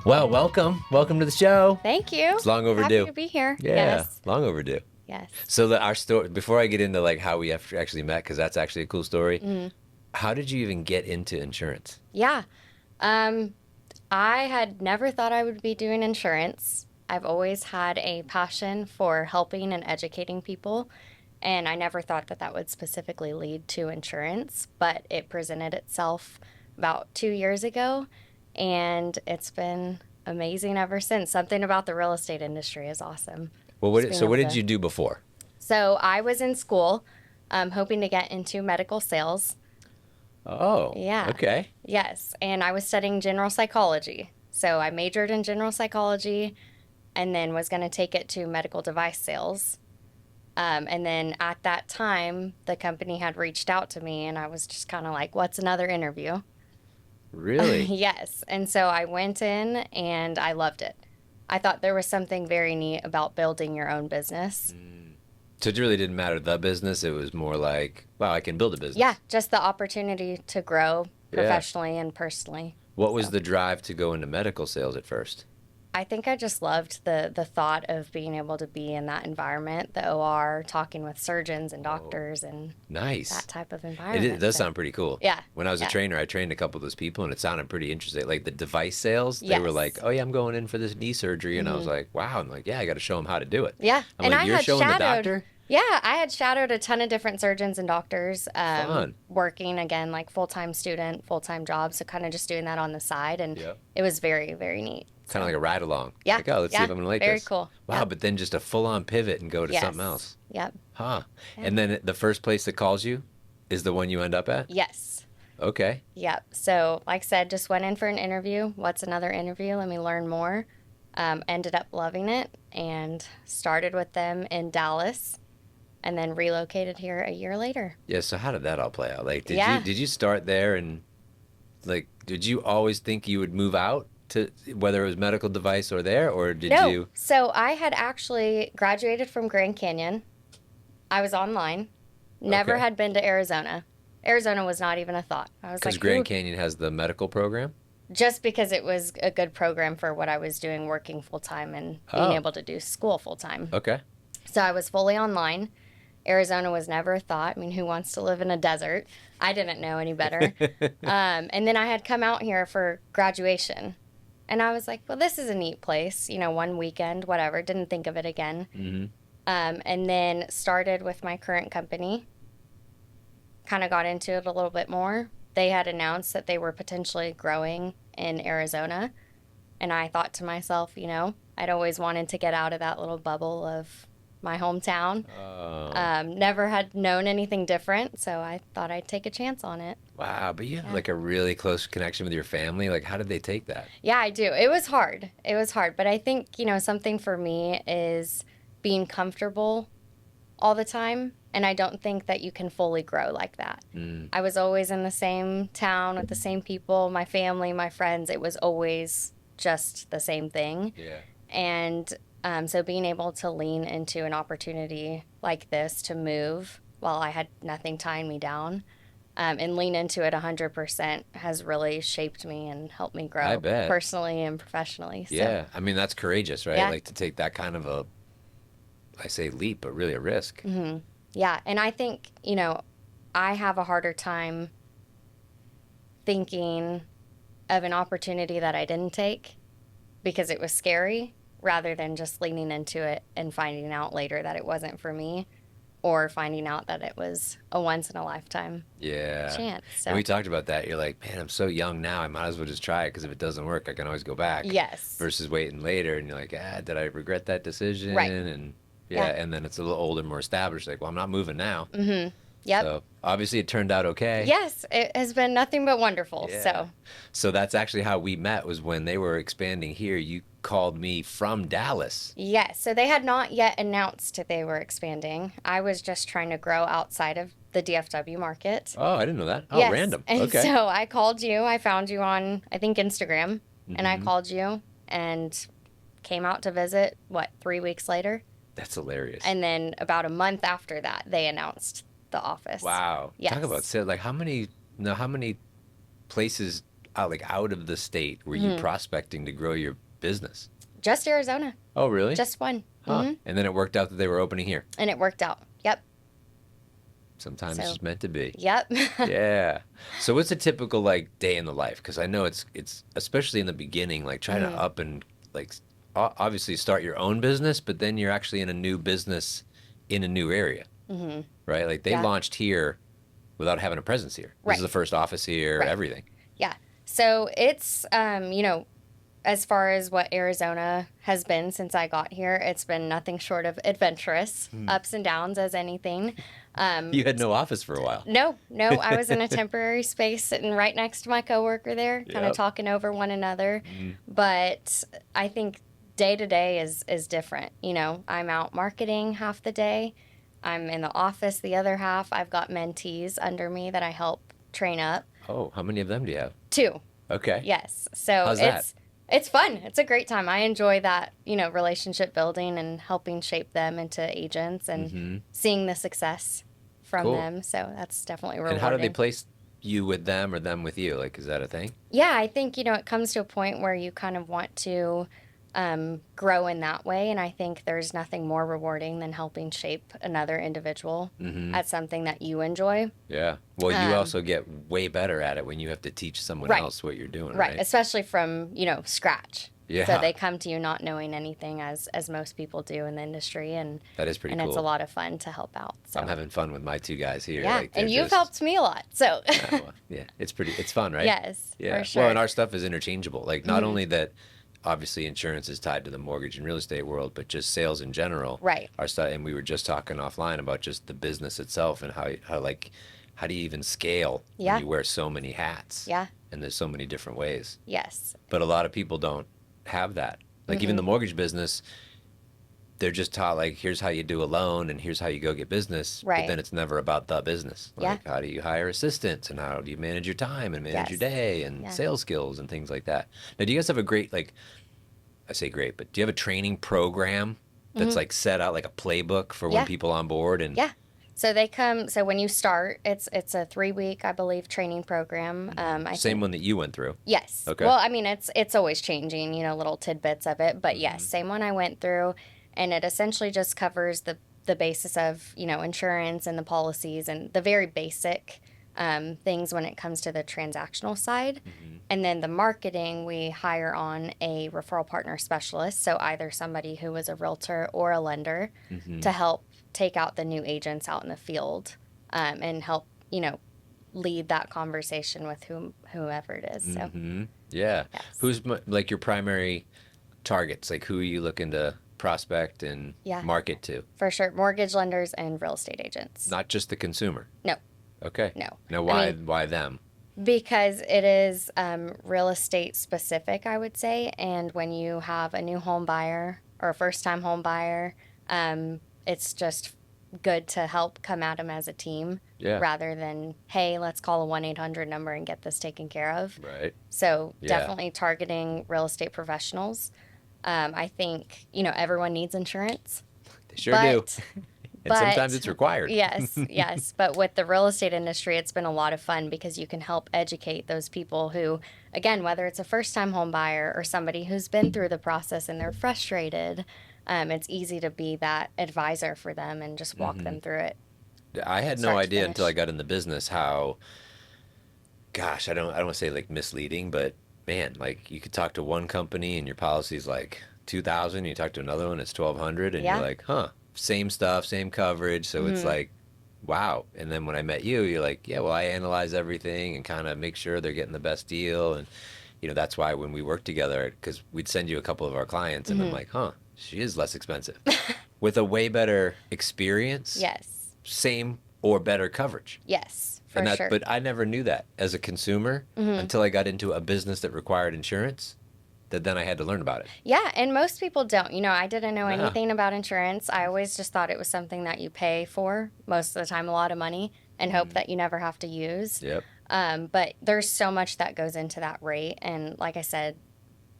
Well, welcome to the show. Thank you. It's long overdue. Happy to be here. Yeah, Yes. long overdue. Yes. So our story, before I get into like how we actually met, because that's actually a cool story. How did you even get into insurance? Yeah. I had never thought I would be doing insurance. I've always had a passion for helping and educating people, and I never thought that that would specifically lead to insurance, but it presented itself about 2 years ago, and it's been amazing ever since. Something about the real estate industry is awesome. Well, Just being what able did to- you do before? So I was in school, hoping to get into medical sales. Oh, Yeah. okay. Yes, and I was studying general psychology. So I majored in general psychology and then was going to take it to medical device sales. And then at that time, the company had reached out to me, and I was just kind of like, what's another interview? Really? Yes. And so I went in and I loved it. I thought there was something very neat about building your own business. So it really didn't matter the business. It was more like, wow, I can build a business. Yeah, just the opportunity to grow Yeah. professionally and personally. What was the drive to go into medical sales at first? I think I just loved the thought of being able to be in that environment, the OR, talking with surgeons and doctors and Nice. that type of It environment. does So- sound pretty cool. Yeah, When I was a yeah. trainer, I trained a couple of those people, and it sounded pretty interesting. Like the device sales, they were Yes. like, "Oh yeah, I'm going in for this knee surgery," and I was like, "Wow!" I'm like, "Yeah, I got to show them how to do it." Yeah, I'm and like, I "You're had showing the shadowed. doctor?" Yeah, I had shadowed a ton of different surgeons and doctors, Fun. working again like full-time student, full-time job. So kind of just doing that on the side, and Yep. it was very, very neat. Kind of like a ride along. Yeah, Like, oh, let's see yeah, if I'm gonna like very this. cool. Wow, Yep. but then just a full-on pivot and go to something Yes. else. Yep. Huh. Yeah. And then the first place that calls you is the one you end up at? Yes. Okay. Yep. So, like I said, just went in for an interview. What's another interview? Let me learn more. Ended up loving it and started with them in Dallas and then relocated here a year later. Yeah, so how did that all play out? Like, Yeah. did you start there and like did you always think you would move out to whether it was medical device or there, or did No. you? So, I had actually graduated from Grand Canyon. I was online. Never Okay. had been to Arizona. Arizona was not even a thought. I was Because like, Grand "Ooh," Canyon has the medical program. just because it was a good program for what I was doing, working full time and being Oh. able to do school full time. Okay. So I was fully online. Arizona was never a thought. I mean, who wants to live in a desert? I didn't know any better. And then I had come out here for graduation. And I was like, well, this is a neat place. You know, one weekend, whatever. Didn't think of it again. Mm-hmm. And then started with my current company. Kind of got into it a little bit more. They had announced that they were potentially growing in Arizona. And I thought to myself, you know, I'd always wanted to get out of that little bubble of my hometown. Never had known anything different, so I thought I'd take a chance on it. Wow, but you have Yeah. like a really close connection with your family. Like, how did they take that? Yeah, I do. It was hard. It was hard. But I think, you know, something for me is being comfortable all the time. And I don't think that you can fully grow like that. Mm. I was always in the same town with the same people, my family, my friends. It was always just the same thing. Yeah. And so being able to lean into an opportunity like this to move while I had nothing tying me down and lean into it 100% has really shaped me and helped me I grow bet. personally and professionally. So, Yeah. I mean, that's courageous, right? Yeah. Like to take that kind of a, I say leap, but really a risk. yeah. And I think, you know, I have a harder time thinking of an opportunity that I didn't take because it was scary rather than just leaning into it and finding out later that it wasn't for me or finding out that it was a once in a lifetime Yeah. chance. So, And we talked about that. You're like, man, I'm so young now. I might as well just try it because if it doesn't work, I can always go back. yes. Versus waiting later, and you're like, did I regret that decision? Right. And Yeah. and then it's a little older, more established. Like, well, I'm not moving now. Yep. So obviously, it turned out okay. Yes, it has been nothing but wonderful. Yeah. So, So that's actually how we met. Was when they were expanding here. You called me from Dallas. yes. So they had not yet announced that they were expanding. I was just trying to grow outside of the DFW market. Oh, I didn't know that. Oh, Yes. random. And Okay. so I called you. I found you on, I think, Instagram. And I Mhm. called you and came out to visit, 3 weeks later? That's hilarious. And then about a month after that, they announced the office. Wow. Yes. Talk about sales. Like how many places like out of the state were you prospecting to grow your business? Just Arizona. Oh, really? Just one. Huh. And then it worked out that they were opening here. And it worked out. Yep. Sometimes So, it's just meant to be. yep. Yeah. So what's a typical like day in the life? Because I know it's especially in the beginning, like trying to up and like obviously start your own business, but then you're actually in a new business in a new area, right? Like they Yeah. launched here without having a presence here. This Right. is the first office here, Right. everything. Yeah. So it's, as far as what Arizona has been since I got here, it's been nothing short of adventurous, ups and downs as anything. You had no office for a while. No, I was in a temporary space sitting right next to my coworker there, kind of Yep. talking over one another. But I think day to day is different. I'm out marketing half the day. I'm in the office the other half. I've got mentees under me that I help train up. Oh, how many of them do you have? 2. Okay. Yes. So How's that? it's fun. It's a great time. I enjoy that, relationship building and helping shape them into agents and seeing the success from Cool. them. So that's definitely rewarding. And how do they place you with them or them with you? Like, is that a thing? Yeah, I think, it comes to a point where you kind of want to grow in that way. And I think there's nothing more rewarding than helping shape another individual at something that you enjoy. Yeah. Well, you also get way better at it when you have to teach someone Right. else what you're doing, Right. right? Especially from, scratch. Yeah. So they come to you not knowing anything as most people do in the industry. And, That is pretty and cool. it's a lot of fun to help out. So. I'm having fun with my 2 guys here. Yeah. Like, they're And you've just- helped me a lot. So. Yeah, it's fun, right? Yes. Yeah. For sure. Well, and our stuff is interchangeable. Like, not only that, obviously, insurance is tied to the mortgage and real estate world, but just sales in general. Right. Our stuff, and we were just talking offline about just the business itself and how do you even scale Yeah. when you wear so many hats? Yeah. And there's so many different ways. Yes. But a lot of people don't have that. Like even the mortgage business, they're just taught like, here's how you do a loan and here's how you go get business. Right. But then it's never about the business. Yeah. Like how do you hire assistants and how do you manage your time and manage your Yes. day and Yeah. sales skills and things like that. Now, do you guys have a great, like, I say great, but do you have a training program that's like set out like a playbook for when Yeah. people on board? And Yeah. So they come. So when you start, it's a 3-week, I believe, training program. same one that you went through. Yes. Okay. Well, I mean, it's always changing, little tidbits of it. But yes, same one I went through, and it essentially just covers the basis of insurance and the policies and the very basic things when it comes to the transactional side. And then the marketing, we hire on a referral partner specialist, so either somebody who was a realtor or a lender to help take out the new agents out in the field and help lead that conversation with whoever it is. So Yeah. Yes. Who's like your primary targets? Like who are you looking to prospect and Yeah. market to? for sure, mortgage lenders and real estate agents. Not just the consumer. No, Okay. no. Now, I why them? Because it is real estate specific, I would say. And when you have a new home buyer or a first time home buyer, it's just good to help come at them as a team Yeah. rather than, hey, let's call a 1-800 number and get this taken care of. Right. So Yeah. definitely targeting real estate professionals. I think, everyone needs insurance. They sure do. And but- sometimes it's required. Yes, yes. But with the real estate industry, it's been a lot of fun because you can help educate those people who, again, whether it's a first time home buyer or somebody who's been through the process and they're frustrated, it's easy to be that advisor for them and just walk them through it. I had no Start to idea until I finish. got in the business how, gosh, I don't want to say like misleading, but man, like you could talk to one company and your policy's like 2,000, you talk to another one, it's 1,200, and Yeah. you're like, huh, same stuff, same coverage. So it's like, wow. And then when I met you, you're like, yeah, well, I analyze everything and kind of make sure they're getting the best deal. And, that's why when we worked together, because we'd send you a couple of our clients and I'm like, huh, she is less expensive with a way better experience, Yes, same or better coverage. yes, for And sure. But I never knew that as a consumer until I got into a business that required insurance. That then I had to learn about it. Yeah, and most people don't. I didn't know No. anything about insurance. I always just thought it was something that you pay for, most of the time a lot of money, and hope that you never have to use. Yep. But there's so much that goes into that rate. And like I said,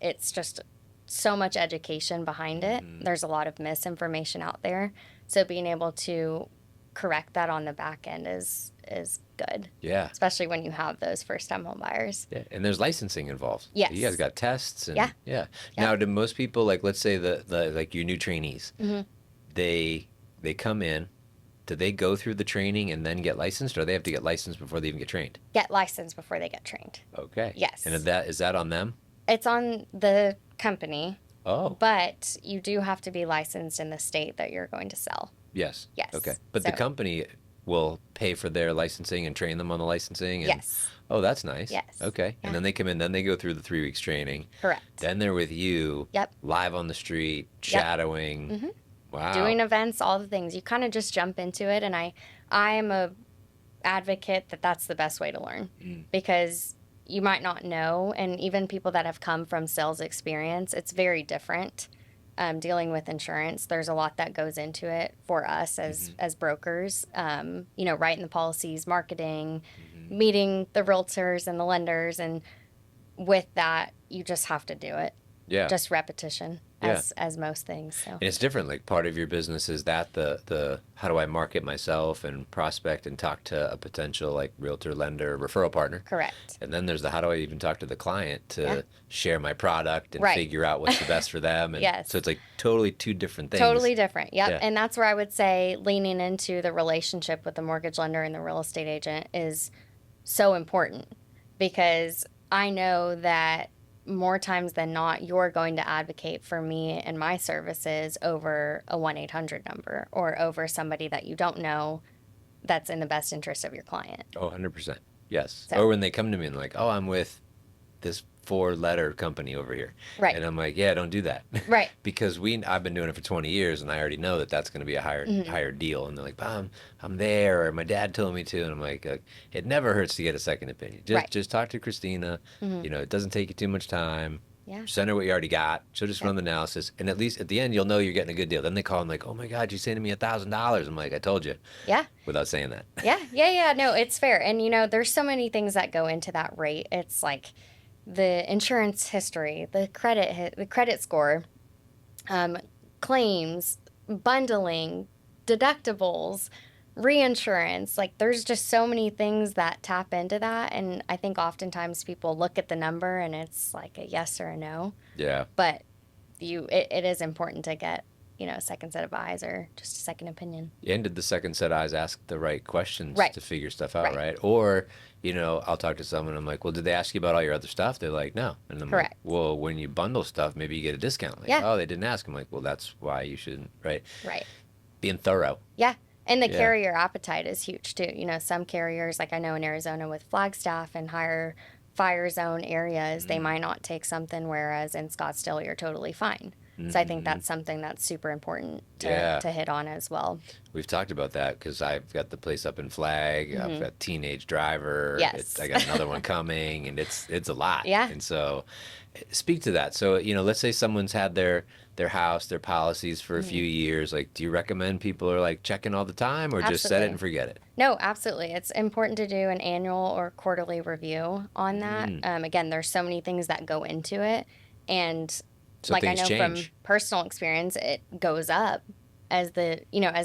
it's just so much education behind it. There's a lot of misinformation out there. So being able to correct that on the back end is good. Yeah. Especially when you have those first time home buyers. Yeah. And there's licensing involved. Yes. You guys got tests and Yeah. yeah. Yep. Now, do most people, like, let's say the like your new trainees, they come in, do they go through the training and then get licensed, or they have to get licensed before they even get trained? Get licensed before they get trained. Okay. Yes. And is that on them? It's on the company, Oh. but you do have to be licensed in the state that you're going to sell. Yes. Yes. Okay. But the So- company will pay for their licensing and train them on the licensing? And, Yes. Oh, that's nice. Yes. Okay. Yeah. And then they come in, then they go through the 3 weeks training. Correct. Then they're with you. Yep. Live on the street, Yep. shadowing. Mhm. Wow. Doing events, all the things. You kind of just jump into it, and I am a advocate that that's the best way to learn because you might not know, and even people that have come from sales experience, it's very different. Dealing with insurance, there's a lot that goes into it for us as brokers. Writing the policies, marketing, meeting the realtors and the lenders, and with that, you just have to do it. Yeah. Just repetition, as most things. So. And it's different. Like part of your business is that the how do I market myself and prospect and talk to a potential like realtor, lender, referral partner. Correct. And then there's the how do I even talk to the client to Yeah. share my product and Right. figure out what's the best for them. And Yes. so it's like totally two different things. Totally different. Yep. Yeah. And that's where I would say leaning into the relationship with the mortgage lender and the real estate agent is so important because I know that more times than not, you're going to advocate for me and my services over a 1-800 number or over somebody that you don't know that's in the best interest of your client. Oh, 100%. Yes. So- Or when they come to me and like, oh, I'm with this 4-letter company over here. Right. And I'm like, yeah, don't do that. Right. Because I've been doing it for 20 years and I already know that that's going to be a higher deal. And they're like, I'm there, or my dad told me to. And I'm like, it never hurts to get a second opinion. Just talk to Cristina. It doesn't take you too much time. Yeah. Send her what you already got. She'll just run the analysis. And at least at the end, you'll know you're getting a good deal. Then they call and like, oh my God, you saved me $1,000. I'm like, I told you. Yeah. Without saying that. Yeah. No, it's fair. And, there's so many things that go into that rate. It's like the insurance history, the credit score, claims, bundling, deductibles, reinsurance. Like there's just so many things that tap into that. And I think oftentimes people look at the number and it's like a yes or a no. Yeah. But it is important to get, a second set of eyes or just a second opinion. And did the second set of eyes ask the right questions Right. to figure stuff out, Right. right? Or, I'll talk to someone, I'm like, well, did they ask you about all your other stuff? They're like, no. And I'm Correct. like, well, when you bundle stuff, maybe you get a discount. Like, Yeah. oh, they didn't ask. I'm like, well, that's why you shouldn't, right? Right. Being thorough. Yeah. And the Yeah. carrier appetite is huge too. Some carriers, like I know in Arizona with Flagstaff and higher fire zone areas, they might not take something, whereas in Scottsdale, you're totally fine. So I think that's something that's super important to hit on as well. We've talked about that because I've got the place up in Flag. I've got Teenage Driver. Yes. I got another one coming, and it's a lot. Yeah. And so speak to that. So, let's say someone's had their house, their policies for a few years. Like, do you recommend people are like checking all the time or just set it Absolutely. and forget it? No, absolutely. It's important to do an annual or quarterly review on that. Again, there's so many things that go into it. And So like I things know change. from personal experience, it goes up as the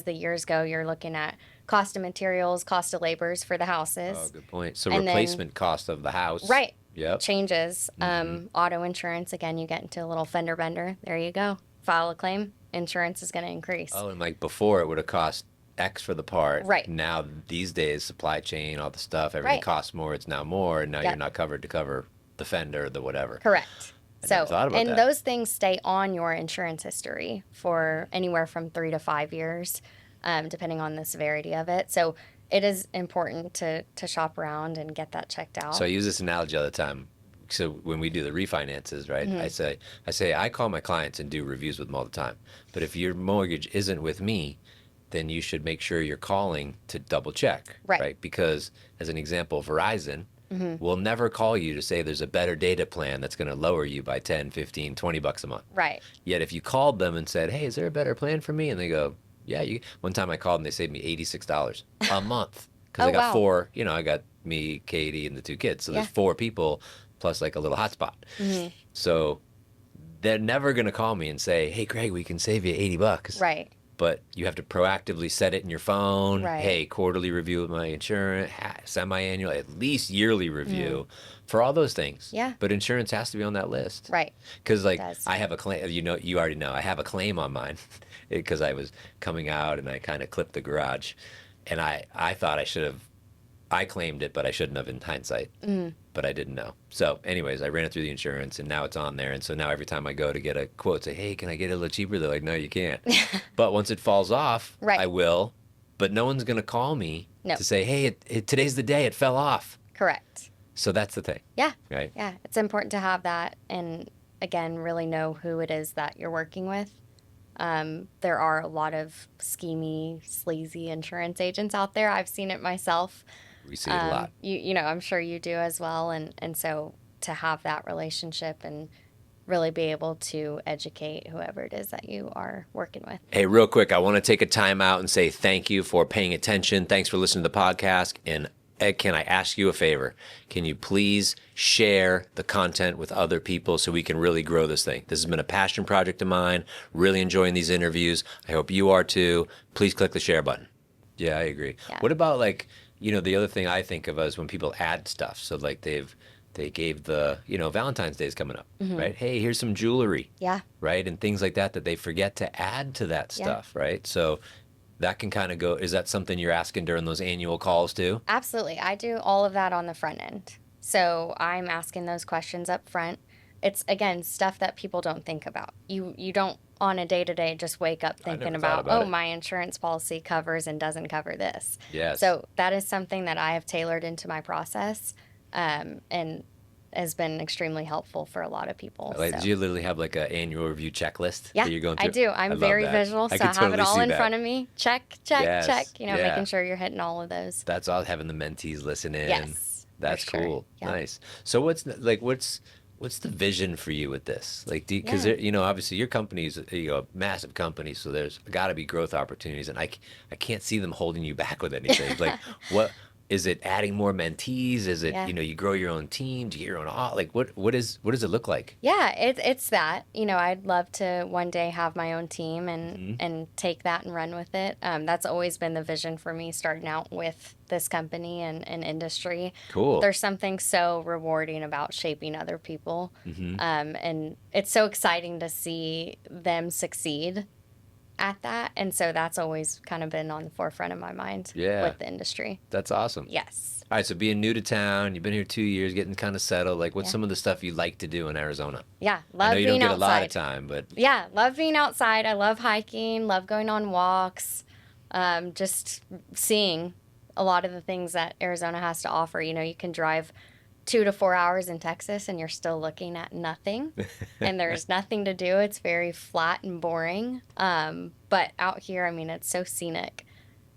years go. You're looking at cost of materials, cost of labors for the houses. Oh, good point. So And then- replacement cost of the house. Right. Yep. Changes. Auto insurance, again, you get into a little fender bender. There you go. File a claim. Insurance is going to increase. Oh, and like before it would have cost X for the part. Right. Now these days, supply chain, all the stuff, everything Right. costs more. It's now more, and now Yep. you're not covered to cover the fender, the whatever. Correct. I So, never thought about and that. those things stay on your insurance history for anywhere from 3 to 5 years, depending on the severity of it. So, it is important to shop around and get that checked out. So I use this analogy all the time. So when we do the refinances, right? I say I call my clients and do reviews with them all the time. But if your mortgage isn't with me, then you should make sure you're calling to double check, Right. Because as an example, Verizon will never call you to say there's a better data plan that's going to lower you by 10, 15, 20 bucks a month. Right. Yet if you called them and said, hey, is there a better plan for me? And they go, yeah. One time I called and they saved me $86 a month because Oh, I got wow. 4, I got me, Katie, and the 2 kids. So there's Yeah. 4 people plus like a little hotspot. So they're never going to call me and say, hey, Greg, we can save you $80. Right. but you have to proactively set it in your phone. Right. Hey, quarterly review of my insurance, semi-annual, at least yearly review for all those things. Yeah. But insurance has to be on that list. Right. Because like Does. I have a claim, you already know I have a claim on mine because I was coming out and I kind of clipped the garage, and I thought I claimed it, but I shouldn't have in hindsight. But I didn't know. So, anyways, I ran it through the insurance, and now it's on there. And so now every time I go to get a quote, say, "Hey, can I get it a little cheaper?" They're like, "No, you can't." But once it falls off, Right. I will. But no one's gonna call me No. to say, "Hey, today's the day it fell off." Correct. So that's the thing. Yeah. Right. Yeah. It's important to have that, and again, really know who it is that you're working with. There are a lot of schemy, sleazy insurance agents out there. I've seen it myself. We see it a lot. You know, I'm sure you do as well. And so to have that relationship and really be able to educate whoever it is that you are working with. Hey, real quick, I want to take a time out and say thank you for paying attention. Thanks for listening to the podcast. And Ed, can I ask you a favor? Can you please share the content with other people so we can really grow this thing? This has been a passion project of mine. Really enjoying these interviews. I hope you are too. Please click the share button. Yeah, I agree. Yeah. What about the other thing I think of is when people add stuff. So like they gave Valentine's Day is coming up, right? Hey, here's some jewelry. Yeah. Right? And things like that they forget to add to that stuff, right? So that can kind of go, is that something you're asking during those annual calls too? Absolutely. I do all of that on the front end. So I'm asking those questions up front. It's, again, stuff that people don't think about. You don't, on a day-to-day, just wake up thinking about my insurance policy covers and doesn't cover this. Yes. So that is something that I have tailored into my process and has been extremely helpful for a lot of people. Like, do you literally have like an annual review checklist Yeah, that you're going through? I do. I'm very visual, so I have it all in front of me. Check, Yes, check, yeah. making sure you're hitting all of those. That's all, having the mentees listen in. Yes, That's for sure. cool. Yeah. Nice. So what's the vision for you with this? Like, because obviously your company's a massive company, so there's got to be growth opportunities, and I can't see them holding you back with anything. Like, what is it? Adding more mentees? Is it you grow your own team? Do you get your own? Like, what does it look like? Yeah, it's that. I'd love to one day have my own team and take that and run with it. That's always been the vision for me, starting out with this company and industry. Cool. There's something so rewarding about shaping other people, and it's so exciting to see them succeed at that. And so that's always kind of been on the forefront of my mind with the industry. That's awesome. Yes. All right, so being new to town, you've been here 2 years, getting kind of settled. Like, what's some of the stuff you like to do in Arizona? Yeah, I know you don't being get outside. a lot of time, but yeah, love being outside. I love hiking, love going on walks, just seeing a lot of the things that Arizona has to offer. You can drive 2 to 4 hours in Texas and you're still looking at nothing and there's nothing to do. It's very flat and boring. But out here, it's so scenic.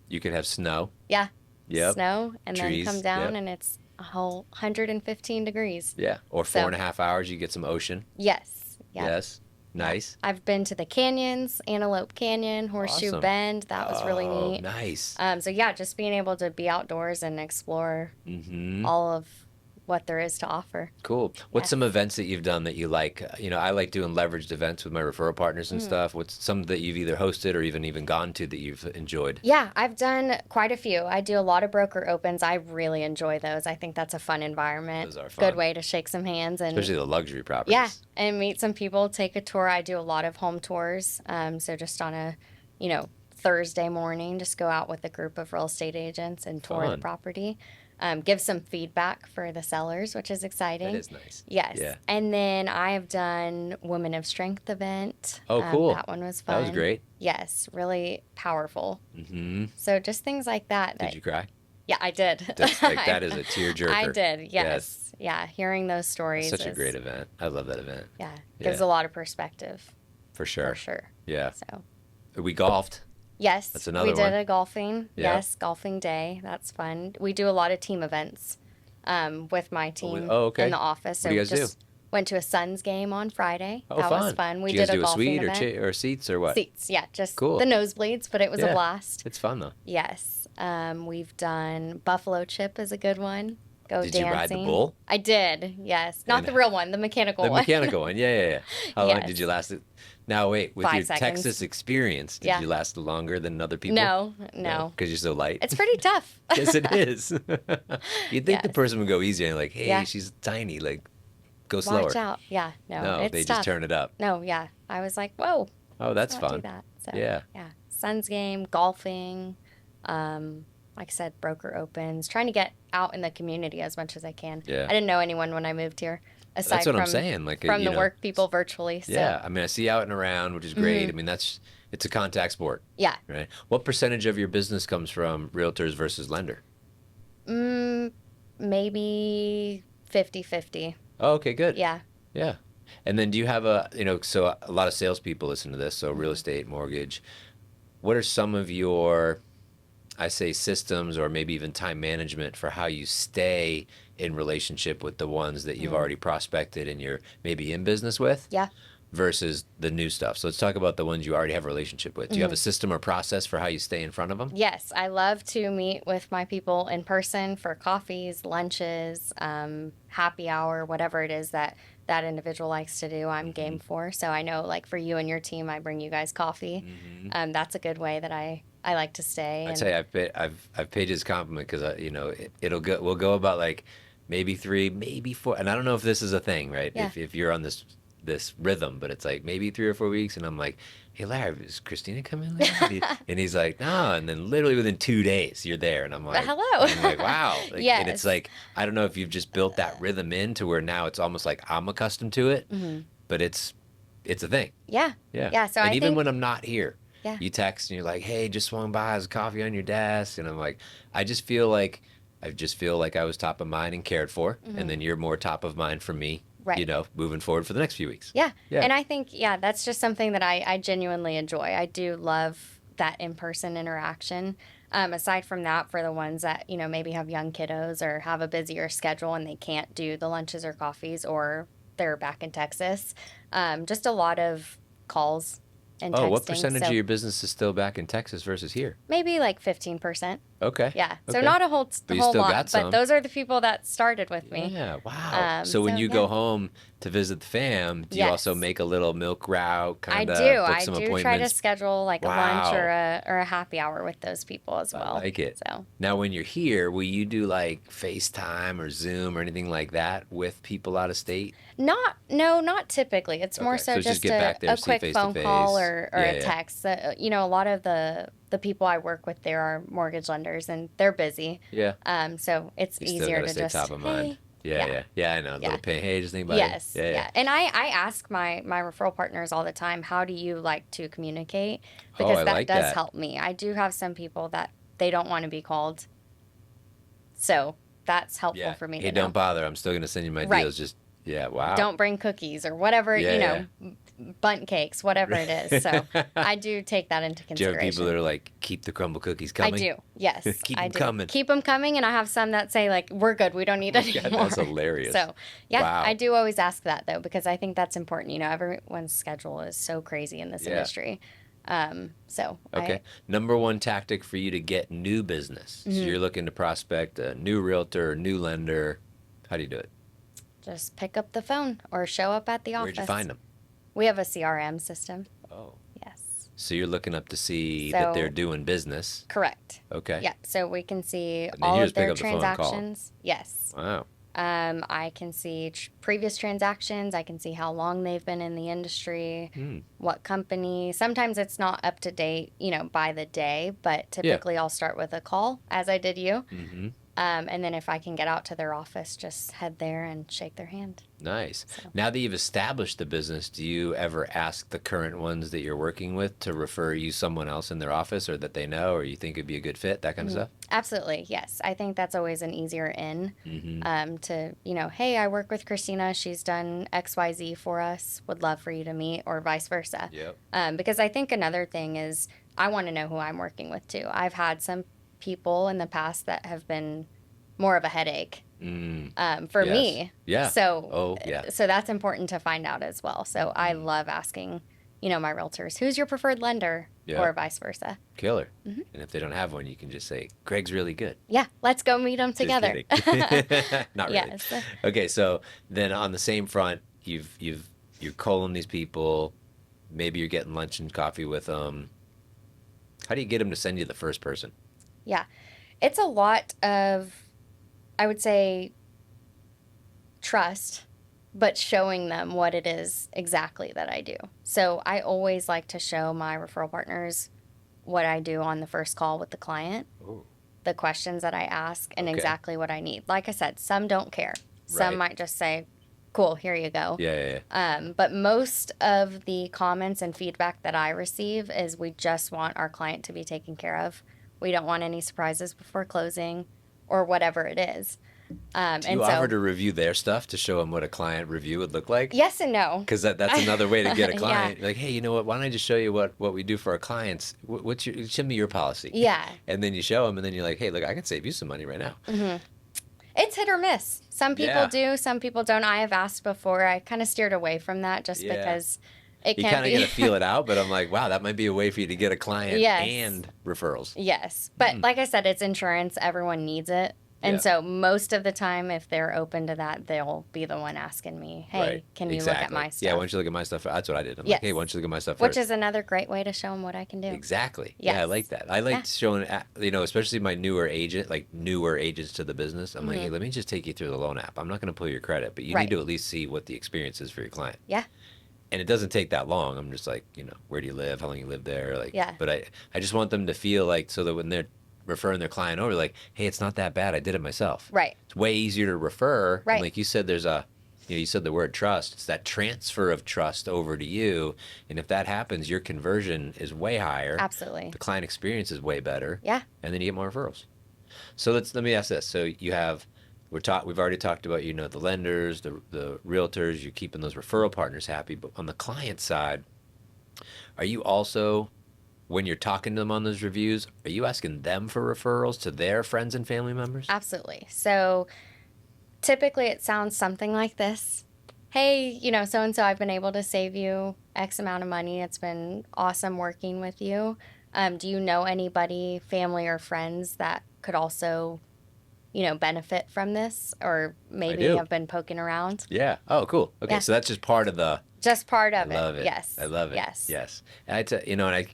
you could have snow. Yeah. Yep. Snow and Trees, then come down yep. and it's a whole 115 degrees. Yeah. Or 4.5 hours, you get some ocean. Yes. Yep. Yes. Nice. I've been to the canyons, Antelope Canyon, Horseshoe Awesome. Bend. That was really neat. Nice. So yeah, just being able to be outdoors and explore all of what there is to offer. Cool. What's Yes. some events that you've done that you like? I like doing leveraged events with my referral partners and stuff. What's some that you've either hosted or even gone to that you've enjoyed? Yeah, I've done quite a few. I do a lot of broker opens. I really enjoy those. I think that's a fun environment. Those are fun. Good way to shake some hands and Especially the luxury properties. yeah, and meet some people, take a tour. I do a lot of home tours. So just on a, Thursday morning, just go out with a group of real estate agents and tour the Fun. property. Give some feedback for the sellers, which is exciting. That is nice. Yes. Yeah. And then I have done Women of Strength event. Oh, cool. That one was fun. That was great. Yes, really powerful. Mm-hmm. So just things like that. Did you cry? Yeah, I did. That is a tearjerker. I did, yes. Yeah, hearing those stories. That's such a great event. I love that event. Yeah, gives Yeah. a lot of perspective. For sure. For sure. Yeah. So, We golfed. yes, That's another we did one. a golfing. Yeah. Yes, golfing day. That's fun. We do a lot of team events with my team okay. in the office. So What do you we guys just went to a Suns game on Friday. Oh, that fun. was fun. We did you guys did a do a golfing suite event. or seats or what? Seats, yeah, just Cool. the nosebleeds, but it was a Yeah. blast. It's fun though. Yes. We've done Buffalo Chip is a good one. go Did dancing. you ride the bull? I did, yes. Not And the real one, the mechanical the one. mechanical one, yeah, yeah, yeah. How long did Yes. you last? Now wait, with your 5 seconds. Texas experience, did Yeah. you last longer than other people? No, No, no. because you're so light. It's pretty tough. Yes, it is. You'd think the Yes. person would go easier and like, hey, Yeah. she's tiny, like go Watch slower. out. Yeah, no, No, they it's just tough. turn it up. No, yeah. I was like, whoa, Oh, let's that's not do fun. that. So, Yeah, yeah. Suns game, golfing, like I said, broker opens, trying to get out in the community as much as I can. yeah. I didn't know anyone when I moved here, That's aside what I'm from saying. Like, the work people virtually. So, yeah. I mean, I see you out and around, which is great. I mean, it's a contact sport, yeah. right? What percentage of your business comes from realtors versus lender? Mm, maybe 50-50. Oh, okay, good. Yeah. Yeah. And then do you have so a lot of salespeople listen to this, so real estate, mortgage. What are some of your, I say, systems or maybe even time management for how you stay in relationship with the ones that you've already prospected and you're maybe in business with Yeah. versus the new stuff? So let's talk about the ones you already have a relationship with. Do you have a system or process for how you stay in front of them? Yes, I love to meet with my people in person for coffees, lunches, happy hour, whatever it is that that individual likes to do, I'm game for. So I know, like for you and your team, I bring you guys coffee. That's a good way that I like to stay. I'd And say I've paid his compliment because we'll go about like maybe 3, maybe 4, and I don't know if this is a thing, right? Yeah. If you're on this rhythm, but it's like maybe 3 or 4 weeks, and I'm like, hey Larry, is Christina coming later? And he's like, no, and then literally within 2 days you're there, and I'm like, hello. wow, like, and it's Yes. like I don't know if you've just built that rhythm in to where now it's almost like I'm accustomed to it, but it's a thing. Yeah. Yeah. Yeah. So and I even think, when I'm not here, yeah. you text and you're like, "Hey, just swung by. There's coffee on your desk," and I'm like, I just feel like I was top of mind and cared for, and then you're more top of mind for me. Right. Moving forward for the next few weeks. Yeah. Yeah. And I think, yeah, that's just something that I genuinely enjoy. I do love that in-person interaction. Aside from that, for the ones that, maybe have young kiddos or have a busier schedule and they can't do the lunches or coffees or they're back in Texas, just a lot of calls and Oh, texting. what percentage So of your business is still back in Texas versus here? maybe like 15%. Okay. Yeah. So Okay. not a whole, But you whole still lot, got some. but those are the people that started with me. Yeah, wow. So when so, you yeah. go home to visit the fam, do you Yes. also make a little milk route, I kind of do. book I some do appointments? try to schedule like a lunch Wow. or a happy hour with those people as well. I like it. So Now, when you're here, will you do like FaceTime or Zoom or anything like that with people out of state? not typically. It's more Okay, so so just just get back there, a see quick face to phone face. call or Yeah, a yeah. text. A lot of the people I work with there are mortgage lenders and they're busy. Yeah. So it's You still easier gotta to stay just top of mind. hey. Yeah, Yeah. yeah. Yeah, I know. Yeah. Little pain. Hey, just think about Yes, it. Yeah, yeah. And I ask my referral partners all the time, how do you like to communicate? Oh, Because I that like does that. help me. I do have some people that they don't want to be called. So that's helpful Yeah. for me Hey, to know. don't bother. I'm still gonna send you my Right. deals. Just wow. Don't bring cookies or whatever, Yeah, bundt cakes, whatever it is. So I do take that into Do you have consideration. people that are like, keep the crumble cookies I coming? do. Yes. Keep I 'em do. coming. Keep them coming. And I have some that say, like, we're good. We don't need any God, more. that's hilarious. So, yeah, Wow. I do always ask that, though, because I think that's important. Everyone's schedule is so crazy in this Yeah. industry. So, Okay. Number one tactic for you to get new business. So Mm-hmm. you're looking to prospect a new realtor, a new lender. How do you do it? just pick up the phone or show up at the office. Where'd you find them? We have a CRM system. Oh. Yes. So you're looking up to see So- that they're doing business. Correct. Okay. Yeah. So we can see And then all you of just pick their up the phone and call. transactions. Yes. Wow. I can see previous transactions. I can see how long they've been in the industry, what company. Sometimes it's not up to date, by the day, but typically I'll start with a call, as I did you. Mm-hmm. And then if I can get out to their office, just head there and shake their hand. Nice. So- Now that you've established the business, do you ever ask the current ones that you're working with to refer you someone else in their office or that they know or you think would be a good fit, that kind of stuff? Absolutely, yes. I think that's always an easier in hey, I work with Christina. She's done XYZ for us. Would love for you to meet, or vice versa. Yep. Because I think another thing is I want to know who I'm working with too. I've had some people in the past that have been more of a headache for Yes. me. Yeah. So, yeah. so that's important to find out as well. So I love asking, my realtors, who's your preferred lender? Yeah. or vice versa. Killer. Hmm. And if they don't have one, you can just say, Greg's really good. Yeah, let's go meet them Just together. kidding. Not really. Yes. Okay, so then on the same front, you're calling these people. Maybe you're getting lunch and coffee with them. How do you get them to send you the first person? Yeah. It's a lot of, I would say, trust, but showing them what it is exactly that I do. So I always like to show my referral partners what I do on the first call with the client, Oh, the questions that I ask, and okay. exactly what I need. Like I said, some don't care. Some Right. might just say, cool, here you go. Yeah, yeah, yeah. But most of the comments and feedback that I receive is we just want our client to be taken care of. We don't want any surprises before closing or whatever it is. Do you offer to review their stuff to show them what a client review would look like? Yes and no. Because that's another way to get a Yeah. client. Like, hey, you know what? Why don't I just show you what we do for our clients? What's your send me your policy? Yeah. And then you show them, and then you're like, hey, look, I can save you some money right now. Hmm. It's hit or miss. Some people Yeah. do, some people don't. I have asked before. I kind of steered away from that just Yeah. because it You can kind of be. got to feel it out, but I'm like, wow, that might be a way for you to get a client Yes. and referrals. Yes. But Mm. like I said, it's insurance. Everyone needs it. And Yeah. so most of the time, if they're open to that, they'll be the one asking me, hey, Right. can you look at my stuff? Yeah, why don't you look at my stuff? That's what I did. I'm Yes. like, hey, why don't you look at my stuff Which first? is another great way to show them what I can do. Exactly. Yeah, I Yes. like that. I like Yeah. showing, especially my newer agents to the business. I'm like, hey, let me just take you through the loan app. I'm not going to pull your credit, but you Right. need to at least see what the experience is for your client. Yeah. And it doesn't take that long. I'm just like, where do you live? How long you live there? Like, Yeah. But I just want them to feel like, so that when they're referring their client over, like, hey, it's not that bad. I did it myself. Right. It's way easier to refer. Right. And like you said, you said the word trust. It's that transfer of trust over to you. And if that happens, your conversion is way higher. Absolutely. The client experience is way better. Yeah. And then you get more referrals. So let me ask this. So we've already talked about, the lenders, the realtors, you're keeping those referral partners happy. But on the client side, are you also, when you're talking to them on those reviews, are you asking them for referrals to their friends and family members? Absolutely. So typically it sounds something like this. Hey, so and so, I've been able to save you X amount of money. It's been awesome working with you. Do you know anybody, family or friends that could also, benefit from this or maybe do. have been poking around? Yeah. Oh, cool. Okay. Yeah. So that's just part of the. Just part of I love it. Yes. I love it. Yes. Yes. And and I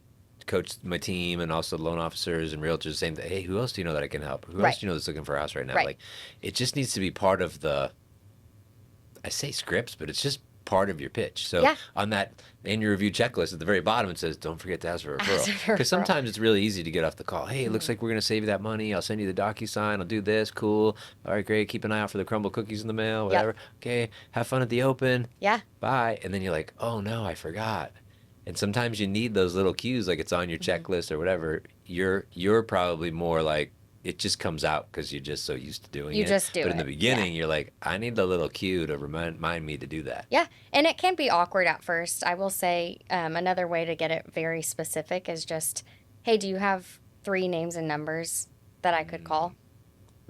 coach my team and also loan officers and realtors saying that, hey, who else do you know that I can help? Who else Right. do you know that's looking for a house right now? Right. Like, it just needs to be part of I say scripts, but it's just part of your pitch. So Yeah. on that annual review checklist at the very bottom, it says, don't forget to ask for a Ask referral. for a Because referral. sometimes it's really easy to get off the call. Hey, it looks like we're going to save you that money. I'll send you the DocuSign. I'll do this. Cool. All right, great. Keep an eye out for the crumble cookies in the mail, whatever. Okay. Have fun at the open. Yeah. Bye. And then you're like, oh no, I forgot. And sometimes you need those little cues, like it's on your Mm-hmm. checklist or whatever. You're probably more like, it just comes out because you're just so used to doing it. You just do But in the it. beginning, you're like, I need the little cue to remind me to do that. Yeah, and it can be awkward at first. I will say another way to get it very specific is just, hey, do you have 3 names and numbers that I could call?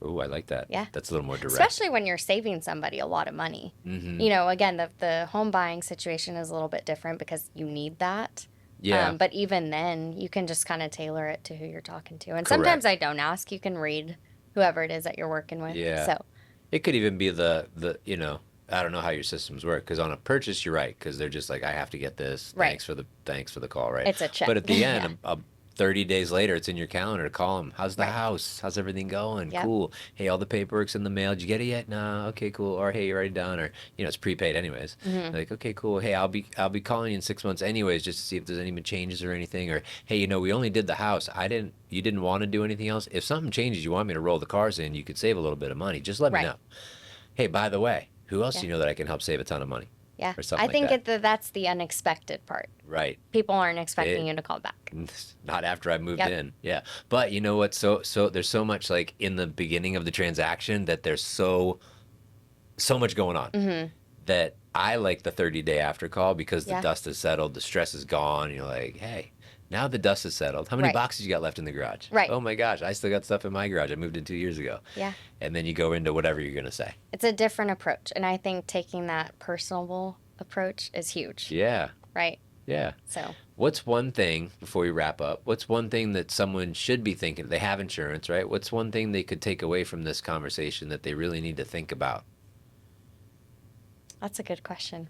Oh, I like that. Yeah. That's a little more direct. Especially when you're saving somebody a lot of money. Mm-hmm. Again, the home buying situation is a little bit different because you need that. Yeah. But even then, you can just kind of tailor it to who you're talking to. And Correct. sometimes I don't ask. You can read whoever it is that you're working with. Yeah. So, It could even be the I don't know how your systems work, because on a purchase, you're right, because they're just like, I have to get this. Right. Thanks for the call, right? It's a check. But at the end, Yeah. 30 days later, it's in your calendar to call them. How's the Right. house? How's everything going? Yep. Cool. Hey, all the paperwork's in the mail. Did you get it yet? No. Okay, cool. Or hey, you're already done. Or it's prepaid anyways. Mhm. Like, okay, cool. Hey, I'll be calling you in 6 months anyways, just to see if there's any changes or anything. Or hey, we only did the house. You didn't want to do anything else. If something changes, you want me to roll the cars in, you could save a little bit of money. Just let me Right. know. Hey, by the way, who else Yeah. do you know that I can help save a ton of money? Yeah. Or something I like think that. that's the unexpected part. Right. People aren't expecting It- you to call back. Not after I moved Yep. in. Yeah. But you know what? So there's so much like in the beginning of the transaction that there's so much going on Hmm. that I like the 30-day after call because the Yeah. dust is settled, the stress is gone. You're like, hey, now the dust is settled. How many Right. boxes you got left in the garage? Right. Oh my gosh, I still got stuff in my garage. I moved in 2 years ago. Yeah. And then you go into whatever you're going to say. It's a different approach. And I think taking that personable approach is huge, Yeah. right? Yeah. So, What's one thing, before we wrap up, what's one thing that someone should be thinking? They have insurance, right? What's one thing they could take away from this conversation that they really need to think about? that's a good question.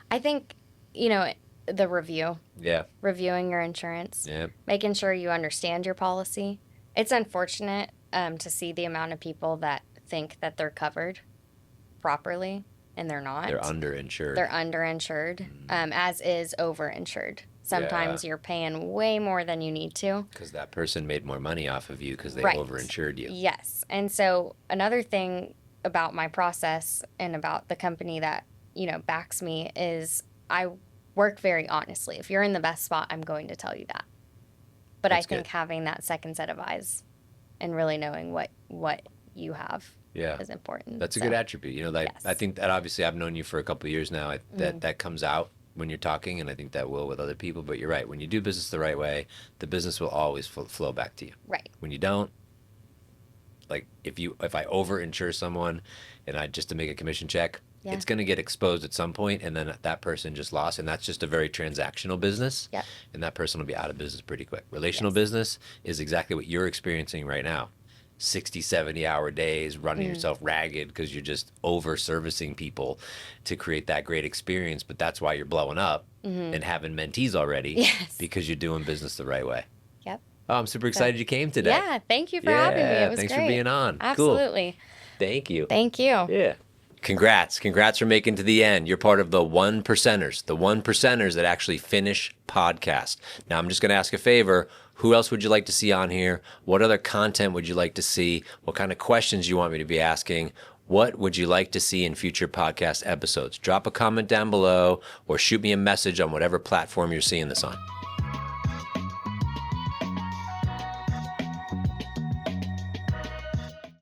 I think, you know, the Yeah. reviewing your insurance, Yeah. making sure you understand your policy. It's unfortunate to see the amount of people that think that they're covered properly and they're not. They're underinsured. They're underinsured, as is overinsured. Sometimes Yeah. you're paying way more than you need to. Because that person made more money off of you because they Right. overinsured you. Yes. And so another thing about my process and about the company that, backs me is I work very honestly. If you're in the best spot, I'm going to tell you that. But That's I think good. having that second set of eyes and really knowing what you have Yeah. is important. That's a So, good attribute. That yes. I think that obviously I've known you for a couple of years now. That comes out when you're talking, and I think that will with other people. But you're right. When you do business the right way, the business will always flow back to you. Right. When you don't, like if I overinsure someone, and I just to make a commission check, Yeah. it's going to get exposed at some point, and then that person just lost, and that's just a very transactional business. Yep. And that person will be out of business pretty quick. Relational Yes. business is exactly what you're experiencing right now. 60, 70-hour days, running yourself ragged because you're just over servicing people to create that great experience. But that's why you're blowing up and having mentees already. Yes. Because you're doing business the right way. Yep. Oh, I'm super excited you came today. Yeah. Thank you for having me. It was thanks great. for being on. Absolutely. Cool. Thank you. Thank you. Yeah. Congrats for making it to the end. You're part of the 1%ers, the 1%ers that actually finish podcast. Now I'm just going to ask a favor. Who else would you like to see on here? What other content would you like to see? What kind of questions you want me to be asking? What would you like to see in future podcast episodes? Drop a comment down below or shoot me a message on whatever platform you're seeing this on.